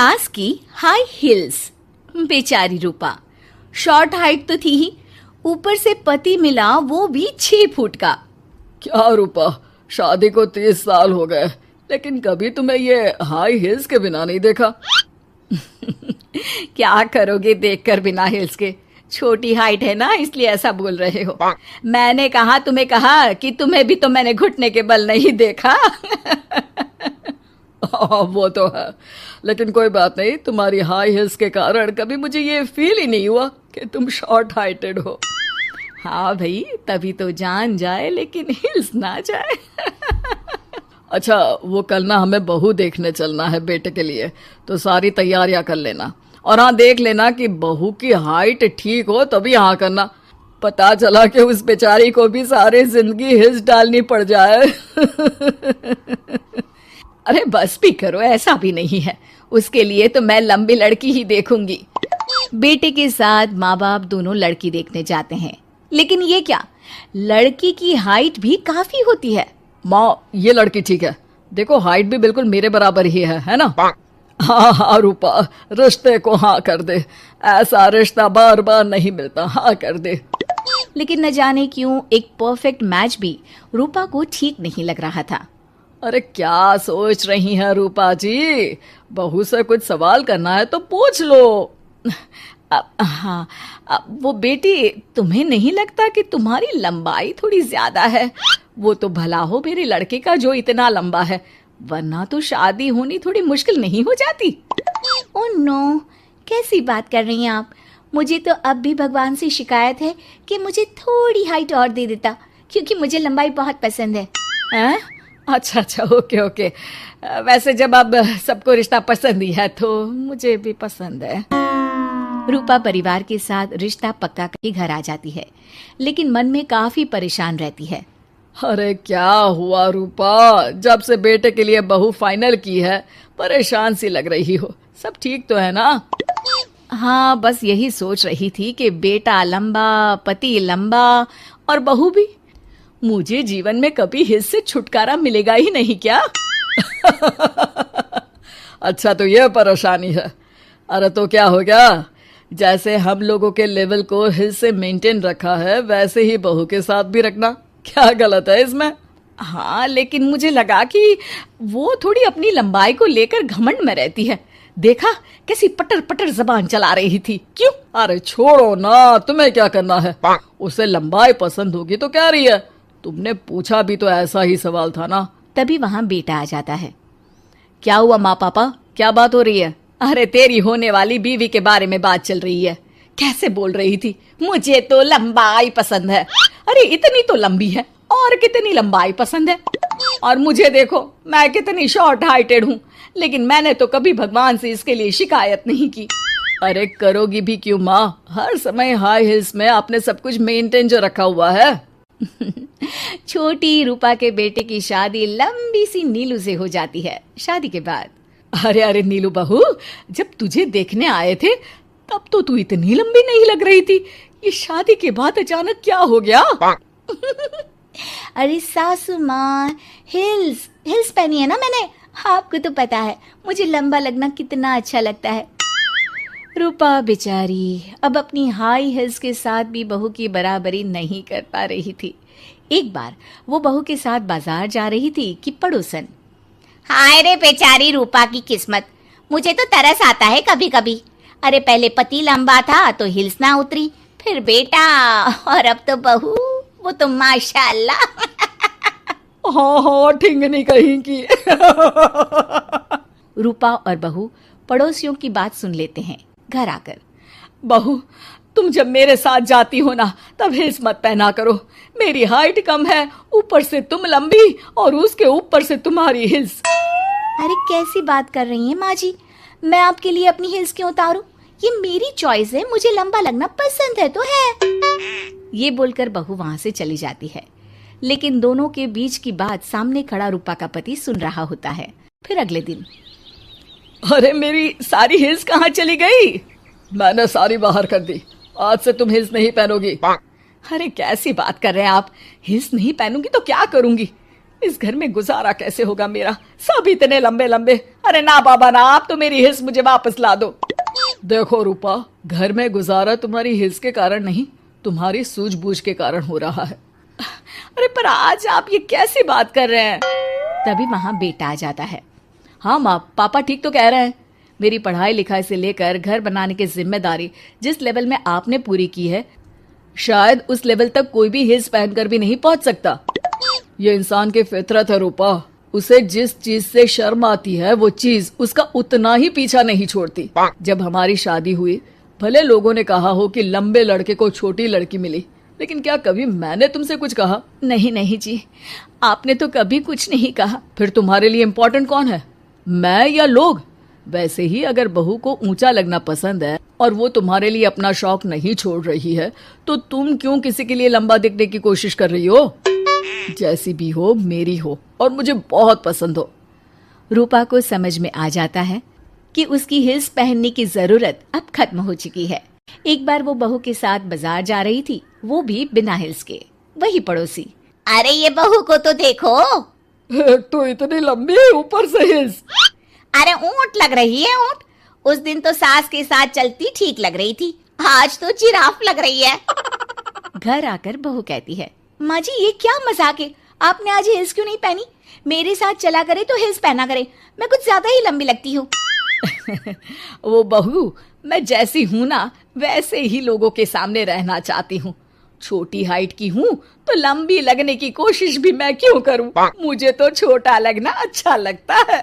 Class की high heels. बेचारी रूपा, short height तो थी ही, ऊपर से पति मिला वो भी 6 फुट का। क्या रूपा, शादी को 30 साल हो गए, लेकिन कभी तुम्हें ये हाई हील्स के बिना नहीं देखा। क्या करोगे देखकर बिना हील्स के? छोटी हाइट है ना, इसलिए ऐसा बोल रहे हो। मैंने कहा तुम्हें कहा कि तुम्हें भी तो मैंने घुटने के बल नहीं देखा। वो तो है, लेकिन कोई बात नहीं, तुम्हारी हाई हील्स के कारण कभी मुझे ये फील ही नहीं हुआ कि तुम शॉर्ट हाइटेड हो। हाँ भाई, तभी तो जान जाए लेकिन हिल्स ना जाए। अच्छा, वो कल ना हमें बहू देखने चलना है बेटे के लिए, तो सारी तैयारियां कर लेना। और हाँ, देख लेना कि बहू की हाइट ठीक हो तभी हाँ करना। पता चला कि उस बेचारी को भी सारी जिंदगी हिल्स डालनी पड़ जाए। अरे बस भी करो, ऐसा भी नहीं है। उसके लिए तो मैं लंबी लड़की ही देखूंगी। बेटे के साथ माँ बाप दोनों लड़की देखने जाते हैं, लेकिन ये क्या, लड़की की हाइट भी काफी होती है। माँ, ये लड़की ठीक है, देखो हाइट भी बिल्कुल मेरे बराबर ही है ना? हाँ हाँ रूपा, रिश्ते को हाँ कर दे, ऐसा रिश्ता बार बार नहीं मिलता, हाँ कर दे। लेकिन न जाने क्यों एक परफेक्ट मैच भी रूपा को ठीक नहीं लग रहा था। अरे क्या सोच रही हैं रूपा जी, बहू से कुछ सवाल करना है तो पूछ लो। हाँ, वो बेटी, तुम्हें नहीं लगता कि तुम्हारी लंबाई थोड़ी ज्यादा है? वो तो भला हो मेरे लड़के का जो इतना लंबा है, वरना तो शादी होनी थोड़ी मुश्किल नहीं हो जाती। ओह नो, कैसी बात कर रही हैं आप? मुझे तो अब भी भगवान से शिकायत है कि मुझे थोड़ी हाइट और दे देता, क्योंकि मुझे लंबाई बहुत पसंद है। हैं? अच्छा अच्छा, ओके ओके। वैसे जब अब सबको रिश्ता पसंद ही है तो मुझे भी पसंद है। रूपा परिवार के साथ रिश्ता पक्का करके घर आ जाती है, लेकिन मन में काफी परेशान रहती है। अरे क्या हुआ रूपा, जब से बेटे के लिए बहू फाइनल की है परेशान सी लग रही हो, सब ठीक तो है ना? हाँ, बस यही सोच रही थी कि बेटा लंबा, पति लंबा और बहू भी। मुझे जीवन में कभी हिस्स से छुटकारा मिलेगा ही नहीं क्या? अच्छा, तो यह परेशानी है। अरे तो क्या हो गया, जैसे हम लोगों के लेवल को हिल्स से मेंटेन रखा है वैसे ही बहू के साथ भी रखना, क्या गलत है इसमें? हाँ, लेकिन मुझे लगा कि वो थोड़ी अपनी लंबाई को लेकर घमंड में रहती है। देखा कैसी पटर पटर जबान चला रही थी। क्यों? अरे छोड़ो ना, तुम्हें क्या करना है? उसे लंबाई पसंद होगी तो क्या रही है, तुमने पूछा भी तो ऐसा ही सवाल था ना। तभी वहां बेटा आ जाता है। क्या हुआ माँ पापा, क्या बात हो रही है? अरे तेरी होने वाली बीवी के बारे में बात चल रही है। कैसे बोल रही थी, मुझे तो लंबाई पसंद है। अरे इतनी तो लंबी है, और कितनी लंबाई पसंद है? और मुझे देखो, मैं कितनी शॉर्ट हाइटेड हूँ, लेकिन मैंने तो कभी भगवान से इसके लिए शिकायत नहीं की। अरे करोगी भी क्यों माँ, हर समय हाई हिल्स में आपने सब कुछ मेंटेन जो रखा हुआ है। छोटी रूपा के बेटे की शादी लंबी सी नीलू से हो जाती है शादी के बाद। अरे अरे नीलू बहू, जब तुझे देखने आए थे तब तो तू इतनी लंबी नहीं लग रही थी, ये शादी के बाद अचानक क्या हो गया? अरे सासू माँ, हिल्स हिल्स पहनी है ना मैंने, आपको तो पता है मुझे लंबा लगना कितना अच्छा लगता है। रूपा बेचारी अब अपनी हाई हिल्स के साथ भी बहू की बराबरी नहीं कर पा रही थी। एक बार वो बहू के साथ बाजार जा रही थी कि पड़ोसन, हाय रे बेचारी रूपा की किस्मत, मुझे तो तरस आता है कभी कभी। अरे पहले पति लंबा था तो हिल्स ना उतरी, फिर बेटा, और अब तो बहू, वो तो माशाल्लाह। हाँ हाँ, ठिंगनी कहीं की। रूपा और बहू पड़ोसियों की बात सुन लेते हैं घर आकर। बहू, तुम जब मेरे साथ जाती हो ना तब हिल्स मत पहना करो, मेरी हाइट कम है, ऊपर से तुम लंबी और उसके ऊपर से तुम्हारी हिल्स। अरे कैसी बात कर रही हैं माँ जी, मैं आपके लिए अपनी हिल्स क्यों उतारूं? ये मेरी चॉइस है, मुझे लंबा लगना पसंद है तो है। ये बोलकर बहू वहां से चली जाती है, लेकिन दोनों के बीच की बात सामने खड़ा रूपा का पति सुन रहा होता है। फिर अगले दिन, अरे मेरी सारी हिल्स कहाँ चली गई? मैंने सारी बाहर कर दी, आज से तुम हिल्स नहीं पहनोगी। अरे कैसी बात कर रहे हैं आप, हिल्स नहीं पहनूंगी तो क्या करूंगी? इस घर में गुजारा कैसे होगा मेरा, सब इतने लंबे लंबे। अरे ना बाबा ना, आप तो मेरी हिल्स मुझे वापस ला दो। देखो रूपा, घर में गुजारा तुम्हारी हिल्स के कारण नहीं, तुम्हारी सूझबूझ के कारण हो रहा है। अरे पर आज आप ये कैसी बात कर रहे हैं? तभी वहां बेटा आ जाता है। हाँ माँ, पापा ठीक तो कह रहे हैं। मेरी पढ़ाई लिखाई से लेकर घर बनाने की जिम्मेदारी जिस लेवल में आपने पूरी की है, शायद उस लेवल तक कोई भी हिल्स पहनकर भी नहीं पहुंच सकता। ये इंसान की फितरत है रूपा, उसे जिस चीज से शर्म आती है वो चीज उसका उतना ही पीछा नहीं छोड़ती। जब हमारी शादी हुई, भले लोगों ने कहा हो कि लंबे लड़के को छोटी लड़की मिली, लेकिन क्या कभी मैंने तुमसे कुछ कहा? नहीं नहीं जी, आपने तो कभी कुछ नहीं कहा। फिर तुम्हारे लिए इम्पोर्टेंट कौन है, मैं या लोग? वैसे ही अगर बहू को ऊंचा लगना पसंद है और वो तुम्हारे लिए अपना शौक नहीं छोड़ रही है, तो तुम क्यों किसी के लिए लंबा दिखने की कोशिश कर रही हो? जैसी भी हो, मेरी हो और मुझे बहुत पसंद हो। रूपा को समझ में आ जाता है कि उसकी हिल्स पहनने की जरूरत अब खत्म हो चुकी है। एक बार वो बहू के साथ बाजार जा रही थी, वो भी बिना हिल्स के। वही पड़ोसी, अरे ये बहू को तो देखो, एक तो इतनी लंबी है, ऊपर से हिल्स। अरे ऊंट लग रही है ऊंट। उस दिन तो सास के साथ चलती ठीक लग रही थी, आज तो जिराफ लग रही है। घर आकर बहू कहती है, माँ जी ये क्या मजाक है, आपने आज हिल्स क्यों नहीं पहनी? मेरे साथ चला करे तो हिल्स पहना करे, मैं कुछ ज्यादा ही लंबी लगती हूँ। वो बहू, मैं जैसी हूँ ना वैसे ही लोगों के सामने रहना चाहती हूँ। छोटी हाइट की हूँ तो लंबी लगने की कोशिश भी मैं क्यों करूँ? मुझे तो छोटा लगना अच्छा लगता है।